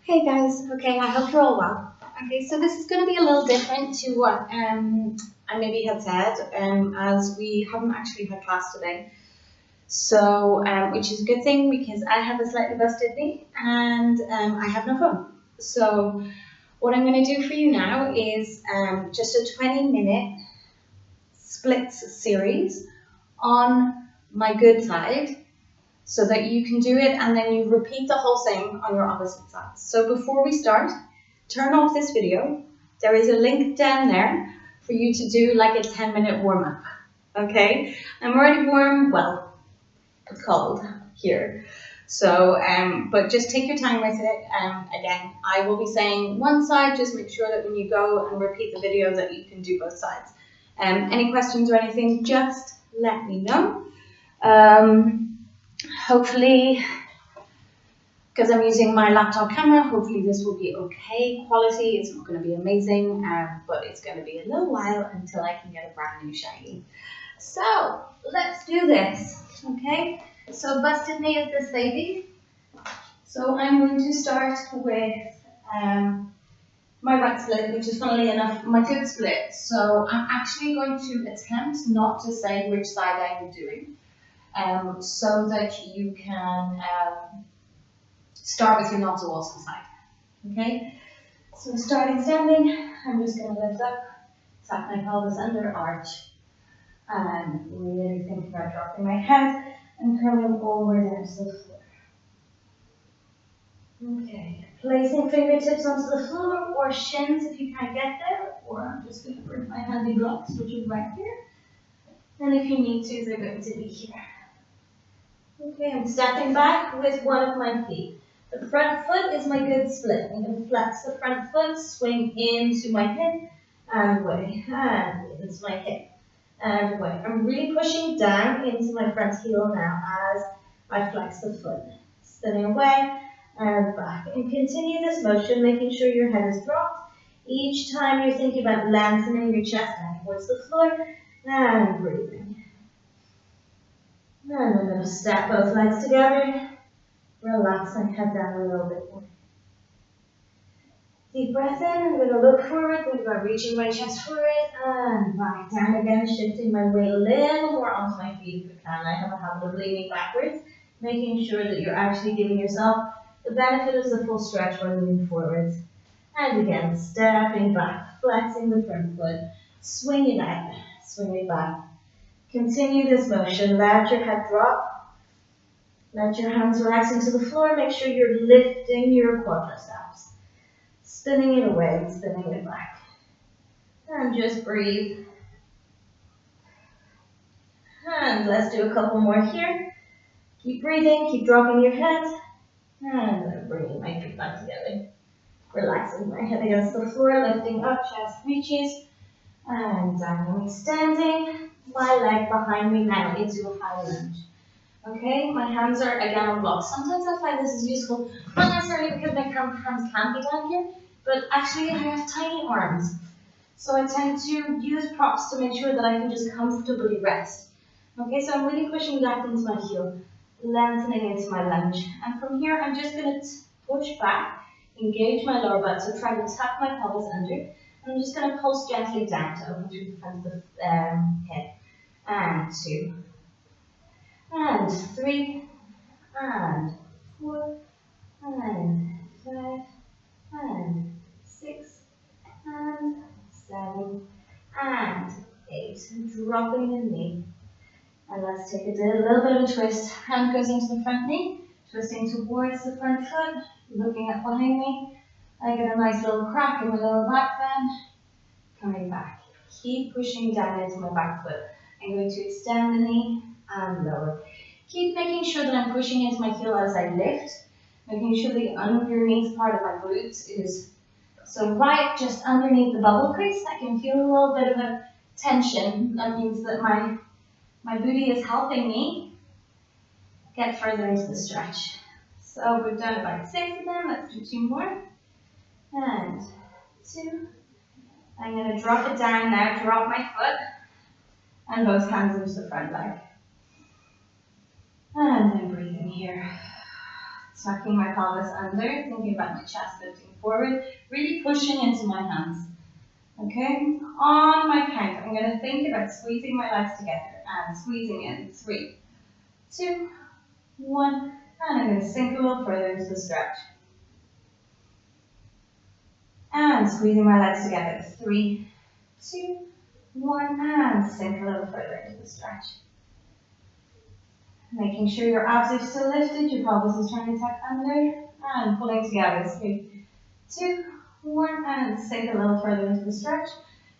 Hey guys, okay, I hope you're all well. Okay, so this is going to be a little different to what I maybe had said, as we haven't actually had class today. So, which is a good thing because I have a slightly busted knee and I have no phone. So, what I'm going to do for you now is just a 20-minute splits series on my good side so that you can do it and then you repeat the whole thing on your opposite side. So before we start, turn off this video. There is a link down there for you to do like a 10-minute warm-up. Okay? I'm already warm, well, it's cold here. So, but just take your time with it. Again, I will be saying one side, just make sure that when you go and repeat the video that you can do both sides. Any questions or anything, just let me know. Hopefully, because I'm using my laptop camera, hopefully this will be okay quality. It's not going to be amazing, but it's going to be a little while until I can get a brand new shiny. So, let's do this, okay? So, busted knee is this lady. So, I'm going to start with my right split, which is funnily enough my good split. So, I'm actually going to attempt not to say which side I'm doing. So that you can start with your not so awesome side. Okay? So starting standing, I'm just going to lift up, tuck my pelvis under, arch, and really think about dropping my head and curling over down to the floor. Okay, placing fingertips onto the floor or shins if you can't get there, or I'm just going to bring my handy blocks, which is right here. And if you need to, they're going to be here. Okay, I'm stepping back with one of my feet. The front foot is my good split. I'm going to flex the front foot, swing into my hip, and away, and into my hip, and away. I'm really pushing down into my front heel now as I flex the foot. Spinning away, and back. And continue this motion, making sure your head is dropped. Each time you're thinking about lengthening your chest down towards the floor, and breathing. And I'm going to step both legs together, relax and head down a little bit more. Deep breath in, I'm going to look forward, think about reaching my chest forward, and back down again, shifting my weight a little more onto my feet if I can. I have a habit of leaning backwards, making sure that you're actually giving yourself the benefit of the full stretch while moving forwards. And again, stepping back, flexing the front foot, swing it out, swing it back. Continue this motion, let your head drop, let your hands relax into the floor, make sure you're lifting your quadriceps, spinning it away, spinning it back, and just breathe. And let's do a couple more here. Keep breathing, keep dropping your head, and I'm bringing my feet back together, relaxing my head against the floor, lifting up, chest reaches, and down, extending my leg behind me now into a high lunge. Okay, my hands are again on blocks. Sometimes I find this is useful, not necessarily because my hands can't be down here, but actually I have tiny arms. So I tend to use props to make sure that I can just comfortably rest. Okay, so I'm really pushing back into my heel, lengthening into my lunge. And from here, I'm just going to push back, engage my lower butt, so try to tuck my pelvis under. I'm just going to pulse gently down to open through the front of the head. And 2, and 3, and 4, and 5, and 6, and 7, and 8. Dropping the knee. And let's take a little bit of a twist. Hand goes into the front knee, twisting towards the front foot, looking up behind me. I get a nice little crack in my lower back bend. Coming back. Keep pushing down into my back foot. I'm going to extend the knee and lower. Keep making sure that I'm pushing into my heel as I lift. Making sure the underneath part of my glutes is so right just underneath the bubble crease. I can feel a little bit of a tension. That means that my booty is helping me get further into the stretch. So we've done about 6 of them. Let's do 2 more. And 2. I'm going to drop it down now, drop my foot, and both hands into the front leg. And I'm breathing here. tucking my pelvis under, thinking about my chest lifting forward, really pushing into my hands. Okay, on my count, I'm going to think about squeezing my legs together and squeezing in. 3, 2, 1, and I'm going to sink a little further into the stretch. And squeezing my legs together. 3, 2, 1, and sink a little further into the stretch. Making sure your abs are still lifted, your pelvis is trying to tuck under, and pulling together. 3, 2, 1, and sink a little further into the stretch.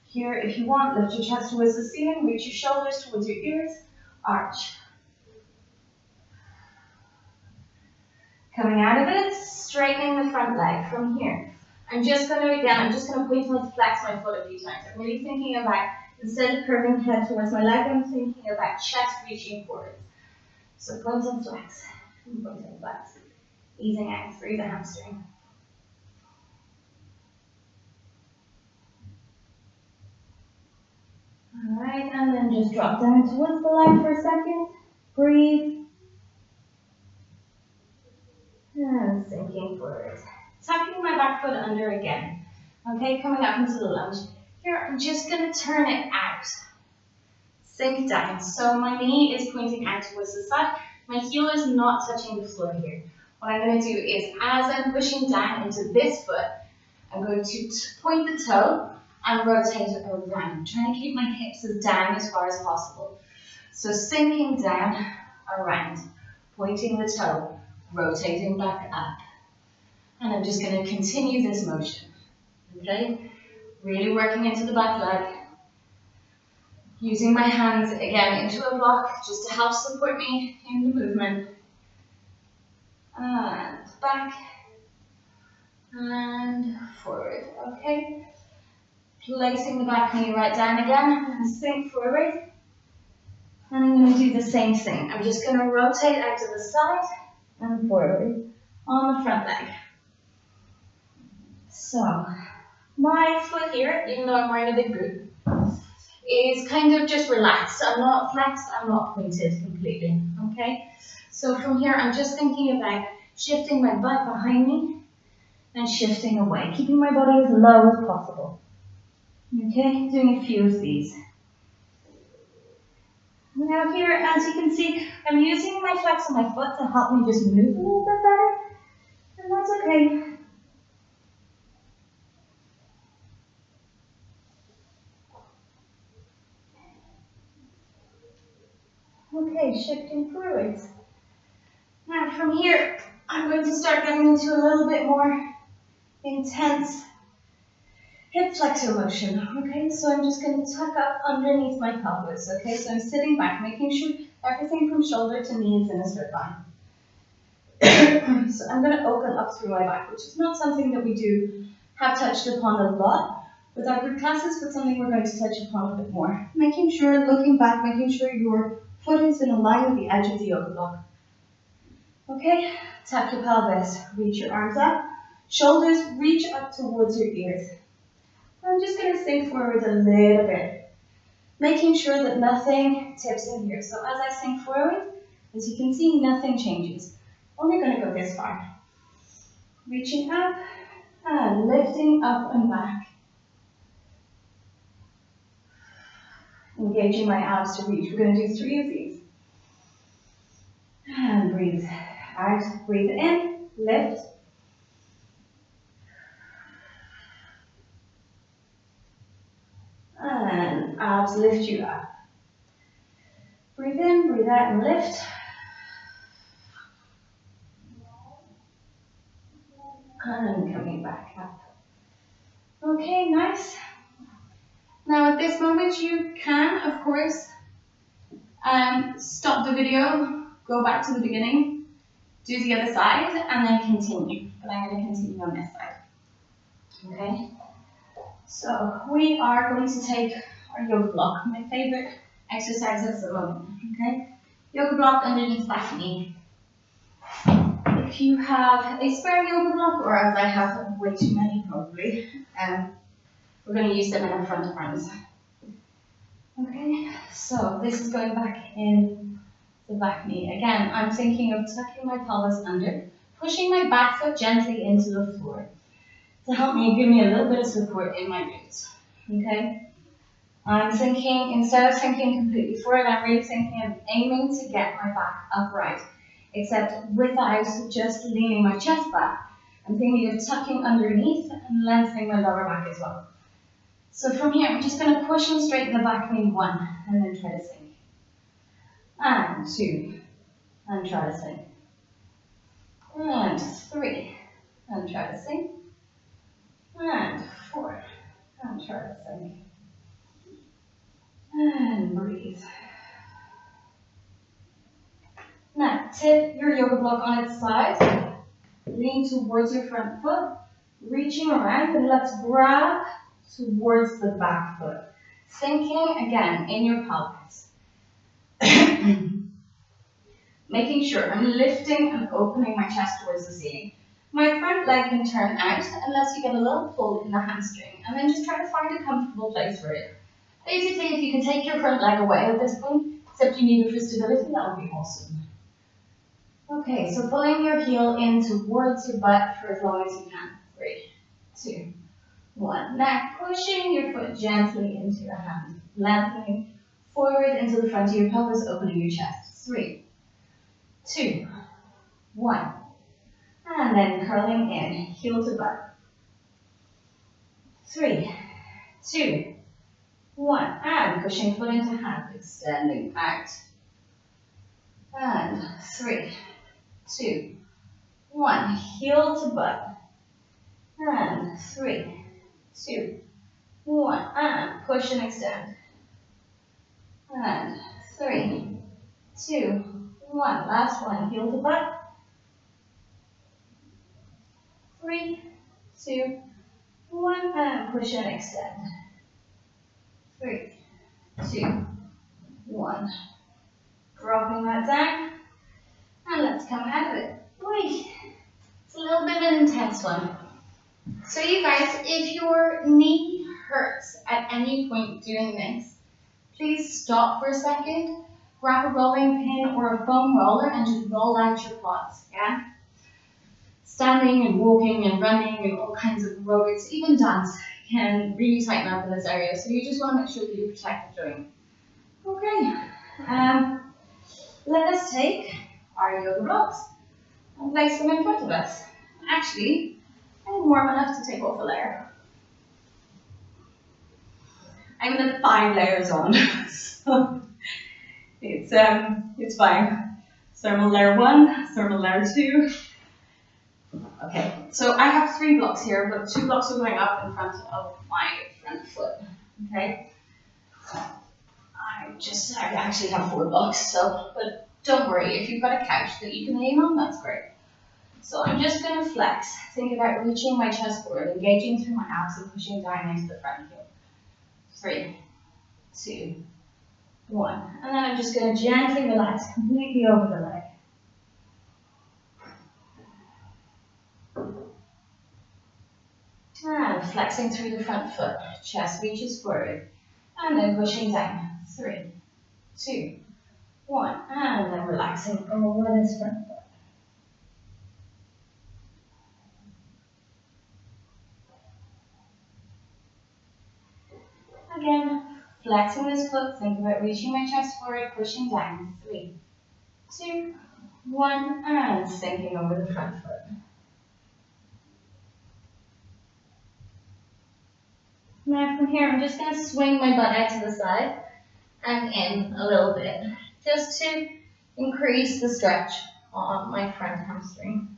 Here, if you want, lift your chest towards the ceiling, reach your shoulders towards your ears, arch. Coming out of it, straightening the front leg from here. I'm just going to point to flex my foot a few times. I'm really thinking about, instead of curving head towards my leg, I'm thinking about chest reaching forward. So point and flex, and point and flex. Easing out through the hamstring. Alright, and then just drop down towards the leg for a second. Breathe. And sinking forward. Tucking my back foot under again. Okay, coming up into the lunge. Here, I'm just going to turn it out. Sink down. So my knee is pointing out towards the side. My heel is not touching the floor here. What I'm going to do is, as I'm pushing down into this foot, I'm going to point the toe and rotate it around. Trying to keep my hips as down as far as possible. So sinking down, around, pointing the toe, rotating back up. And I'm just going to continue this motion. Okay? Really working into the back leg. Using my hands again into a block just to help support me in the movement. And back. And forward. Okay? Placing the back knee right down again. I'm going to sink forward. And I'm going to do the same thing. I'm just going to rotate out to the side and forward on the front leg. So, my foot here, even though I'm wearing a big boot, is kind of just relaxed. I'm not flexed, I'm not pointed completely. Okay? So from here, I'm just thinking about shifting my butt behind me and shifting away, keeping my body as low as possible. Okay, doing a few of these. Now here, as you can see, I'm using my flex on my foot to help me just move a little bit better, and that's okay. Okay, shifting forwards. Now from here, I'm going to start getting into a little bit more intense hip flexor motion. Okay, so I'm just going to tuck up underneath my pelvis. Okay, so I'm sitting back, making sure everything from shoulder to knee is in a straight line. So I'm going to open up through my back, which is not something that we have touched upon a lot with our group classes, but something we're going to touch upon a bit more. Making sure, looking back, making sure your foot is in a line with the edge of the yoga block. Okay, tap your pelvis, reach your arms up, shoulders reach up towards your ears. I'm just going to sink forward a little bit, making sure that nothing tips in here. So as I sink forward, as you can see, nothing changes. Only going to go this far. Reaching up and lifting up and back. Engaging my abs to reach. We're going to do 3 of these. And breathe out, breathe in, lift. And abs lift you up. Breathe in, breathe out, and lift. And coming back up. Okay, nice. Now at this moment you can, of course, stop the video, go back to the beginning, do the other side, and then continue. But I'm going to continue on this side. Okay? So we are going to take our yoga block, my favorite exercise at the moment. Okay? Yoga block underneath back knee. If you have a spare yoga block, or as I have way too many probably, we're going to use them in our front arms. Okay, so this is going back in the back knee. Again, I'm thinking of tucking my pelvis under, pushing my back foot gently into the floor to help me give me a little bit of support in my glutes. Okay? I'm thinking, instead of thinking completely forward, I'm really thinking of aiming to get my back upright, except without just leaning my chest back. I'm thinking of tucking underneath and lengthening my lower back as well. So from here, I'm just going to push and straighten the back knee 1, and then try to sink. And 2, and try to sink. And 3, and try to sink. And 4, and try to sink. And breathe. Now, tip your yoga block on its side. Lean towards your front foot. Reaching around, and let's grab towards the back foot. Sinking again in your pelvis. Making sure I'm lifting and opening my chest towards the ceiling. My front leg can turn out unless you get a little pull in the hamstring, and then just try to find a comfortable place for it. Basically, if you can take your front leg away at this point, except you need it for stability, that would be awesome. Okay, so pulling your heel in towards your butt for as long as you can. 3, 2, 1. Now, pushing your foot gently into your hand, lengthening forward into the front of your pelvis, opening your chest. 3, 2, 1. And then curling in, heel to butt. 3, 2, 1. And pushing foot into hand, extending out. And 3, 2, 1. Heel to butt. And 3, 2, 1. And push and extend. And 3, 2, 1. Last one. Heel to butt. 3, 2, 1. And push and extend. 3, 2, 1. Dropping that down. And let's come out of it. Wait. It's a little bit of an intense one. So you guys, if your knee hurts at any point doing this, please stop for a second, grab a rolling pin or a foam roller and just roll out your quads, yeah? Standing and walking and running and all kinds of aerobics, even dance, can really tighten up in this area. So you just want to make sure that you protect the joint. Okay, let us take our yoga blocks and place them in front of us. Actually, I'm warm enough to take off a layer. I'm at 5 layers on, so it's fine. Thermal layer 1, thermal layer 2. Okay, so I have 3 blocks here, but 2 blocks are going up in front of my front foot. Okay, I actually have 4 blocks, but don't worry, if you've got a couch that you can lean on, that's great. So I'm just going to flex. Think about reaching my chest forward, engaging through my abs and pushing down into the front heel. 3, 2, 1. And then I'm just going to gently relax completely over the leg. And flexing through the front foot. Chest reaches forward. And then pushing down. 3, 2, 1. And then relaxing over this front foot. Again, flexing this foot, think about reaching my chest forward, pushing down. 3, 2, 1, and sinking over the front foot. Now from here, I'm just going to swing my butt out to the side and in a little bit, just to increase the stretch on my front hamstring.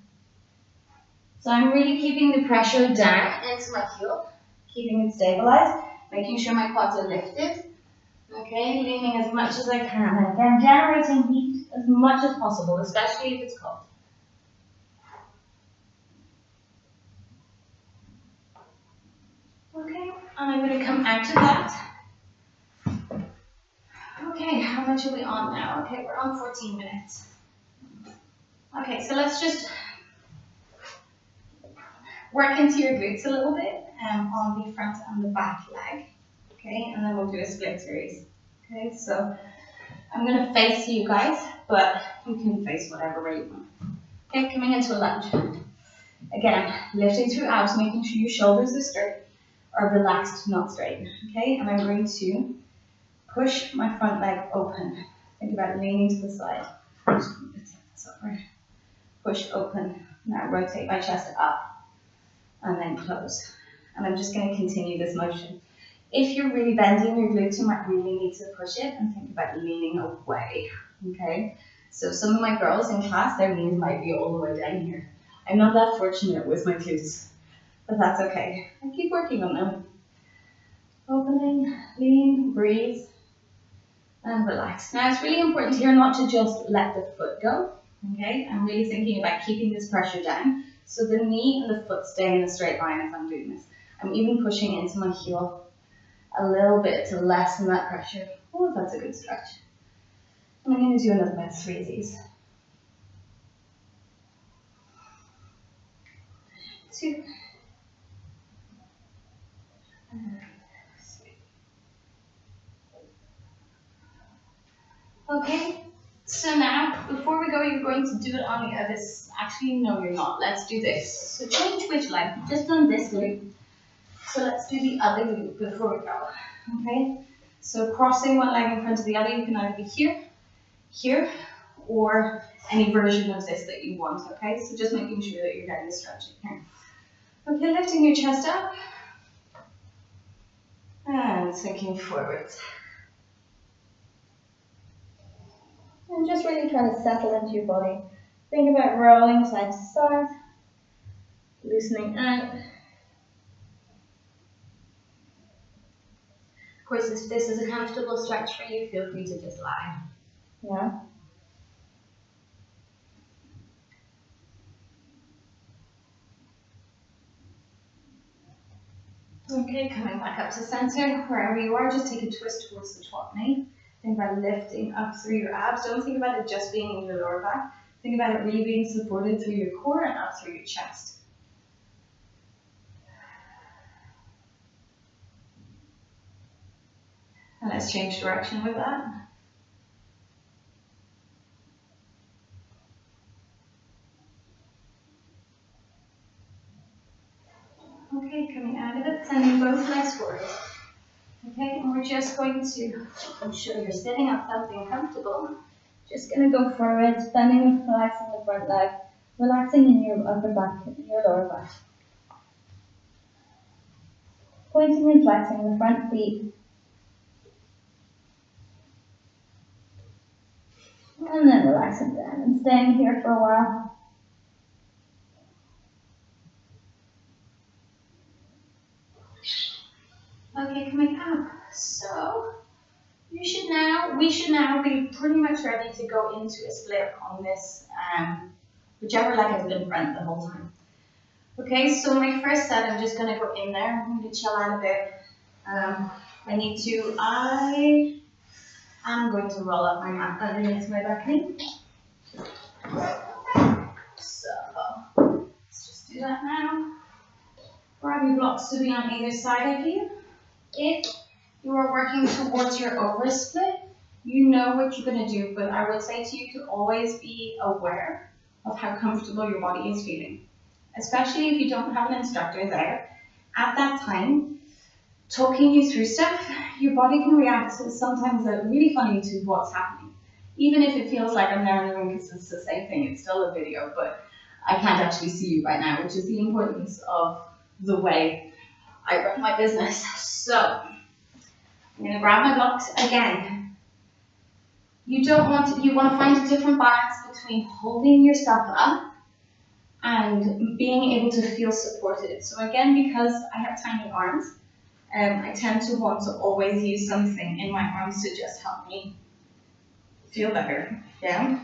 So I'm really keeping the pressure down into my heel, keeping it stabilized. Making sure my quads are lifted. Okay, leaning as much as I can. And again, generating heat as much as possible, especially if it's cold. Okay, and I'm going to come out of that. Okay, how much are we on now? Okay, we're on 14 minutes. Okay, so let's just work into your glutes a little bit on the front and the back leg. Okay, and then we'll do a split series. Okay, so I'm going to face you guys, but you can face whatever way you want. Okay, coming into a lunge. Again, lifting through abs, making sure your shoulders are straight, or relaxed, not straight. Okay, and I'm going to push my front leg open. Think about leaning to the side. Push open. Now rotate my chest up and then close. And I'm just going to continue this motion. If you're really bending your glutes, you might really need to push it and think about leaning away. Okay? So some of my girls in class, their knees might be all the way down here. I'm not that fortunate with my glutes, but that's okay. I keep working on them. Opening, lean, breathe, and relax. Now it's really important here not to just let the foot go. Okay, I'm really thinking about keeping this pressure down so the knee and the foot stay in a straight line as I'm doing this. I'm even pushing into my heel a little bit to lessen that pressure. Oh, that's a good stretch. And I'm going to do another about 3 of these. 2. And 3. Okay. So now, before we go, you're going to do it on the other side. Actually, no, you're not. Let's do this. So change which leg. You've just done this loop. So let's do the other loop before we go. Okay? So crossing one leg in front of the other, you can either be here, here, or any version of this that you want. Okay? So just making sure that you're getting the stretching here. Okay, lifting your chest up. And sinking forward. And just really trying to settle into your body. Think about rolling side to side, loosening out. Of course, if this is a comfortable stretch for you, feel free to just lie. Yeah. Okay, coming back up to center, wherever you are, just take a twist towards the top knee. Think about lifting up through your abs. Don't think about it just being in your lower back. Think about it really being supported through your core and up through your chest. And let's change direction with that. Okay, coming out of it, sending both legs forward. Okay, and we're just going to ensure you're sitting up, something comfortable. Just going to go forward, bending and relaxing the front leg, relaxing in your upper back, your lower back. Pointing and flexing the front feet. And then relaxing down and staying here for a while. Okay, coming up. So we should now be pretty much ready to go into a split on this, whichever leg has been front the whole time. Okay, so my first set, I'm just going to go in there. I'm going to chill out a bit. I am going to roll up my mat underneath my back knee. So let's just do that now. Grab your blocks to be on either side of you. If you are working towards your over split, you know what you're going to do, but I would say to you to always be aware of how comfortable your body is feeling. Especially if you don't have an instructor there. At that time, talking you through stuff, your body can react sometimes really funny to what's happening. Even if it feels like I'm there in the room because it's the same thing, it's still a video, but I can't actually see you right now, which is the importance of the way I run my business. So, I'm going to grab my blocks again. You want to find a different balance between holding your stuff up and being able to feel supported. So again, because I have tiny arms, I tend to want to always use something in my arms to just help me feel better. Yeah?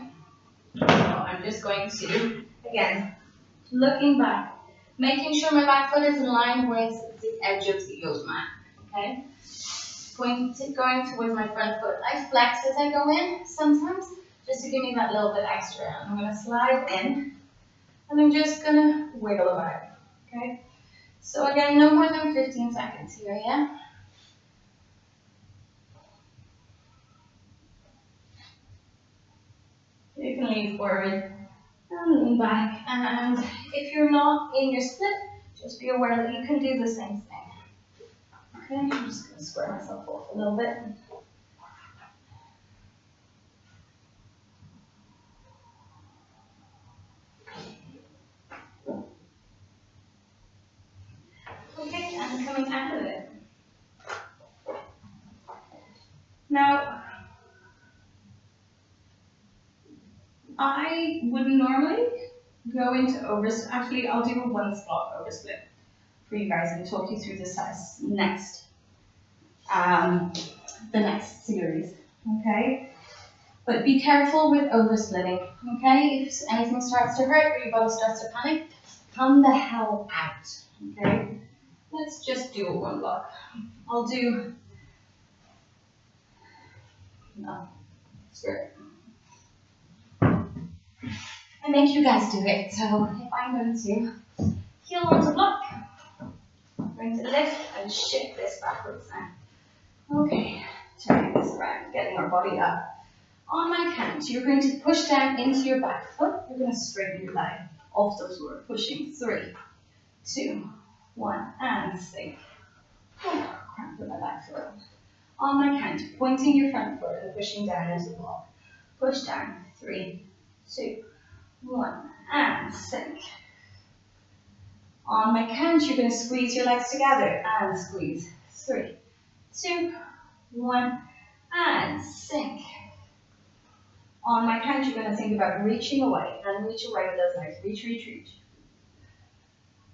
So I'm just going to, again, looking back, making sure my back foot is in line with the edge of the yoga mat. Okay? Going towards my front foot. I flex as I go in sometimes, just to give me that little bit extra. I'm going to slide in, and I'm just going to wiggle about. Okay? So again, no more than 15 seconds here, yeah? You can lean forward And lean back. And if you're not in your split, just be aware that you can do the same thing. Okay, I'm just going to square myself off a little bit. Okay, and coming out of it. Now, I would normally go into oversplit. Actually, I'll do a one spot oversplit for you guys and talk you through this next, the next series. Okay, but be careful with oversplitting. Okay, if anything starts to hurt or your body starts to panic, come the hell out. Okay, let's just do a one block. I'll do no skirt. I make you guys do it, so if I'm going to heel onto block, I'm going to lift and shift this backwards now. Okay, turning this around, getting our body up. On my count, you're going to push down into your back foot. You're going to straighten your leg off the floor, pushing 3, 2, 1, and sink. Oh, cramp with my back foot. On my count, pointing your front foot and pushing down into the block. Push down, 3, 2, 1, and sink. On my count, you're going to squeeze your legs together and squeeze. 3, 2, 1, and sink. On my count, you're going to think about reaching away and reach away with those legs. Reach, reach, reach.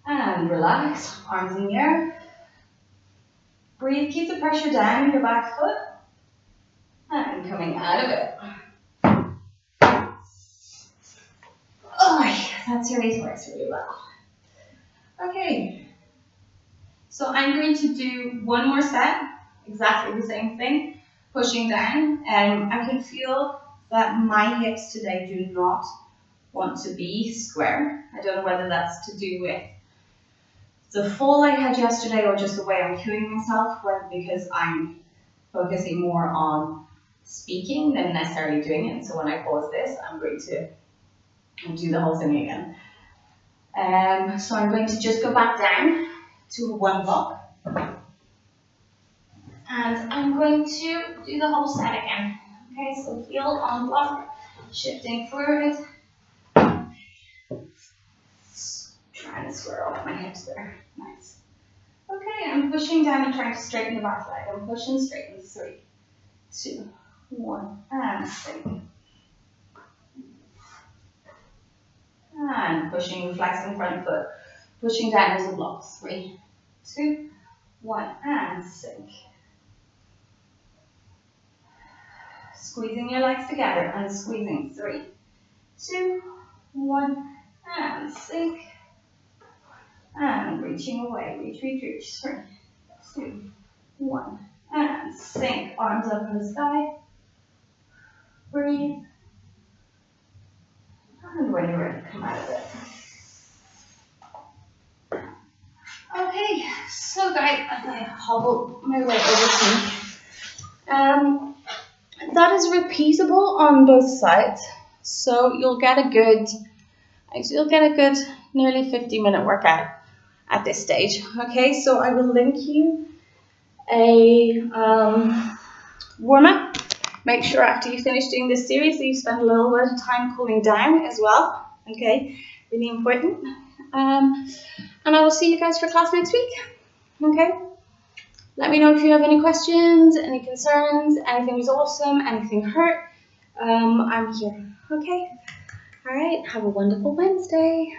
And relax, arms in the air. Breathe, keep the pressure down in your back foot. And coming out of it. Oh, that series works really well. Okay, so I'm going to do one more set, exactly the same thing, pushing down. I can feel that my hips today do not want to be square. I don't know whether that's to do with the fall I had yesterday or just the way I'm cueing myself, because I'm focusing more on speaking than necessarily doing it. So when I pause this, I'm going to do the whole thing again. So I'm going to just go back down to one block. And I'm going to do the whole set again. Okay, so heel on block, shifting forward. Trying to square off my hips there. Nice. Okay, I'm pushing down and trying to straighten the back leg. I'm pushing straight in 3, 2, 1, and sink. And pushing, flexing front foot. Pushing down as a block. 3, 2, 1, and sink. Squeezing your legs together and squeezing. 3, 2, 1, and sink. And reaching away. Reach, reach, reach. 3, 2, 1, and sink. Arms up in the sky. Breathe. And when you're ready, come out of it. Okay, so guys, as I hobble my way over to that is repeatable on both sides. So you'll get a good nearly 50-minute workout at this stage. Okay, so I will link you a warm-up. Make sure after you finish doing this series that you spend a little bit of time cooling down as well. Okay, really important. And I will see you guys for class next week. Okay, let me know if you have any questions, any concerns, anything was awesome, anything hurt. I'm here. Okay, all right, have a wonderful Wednesday.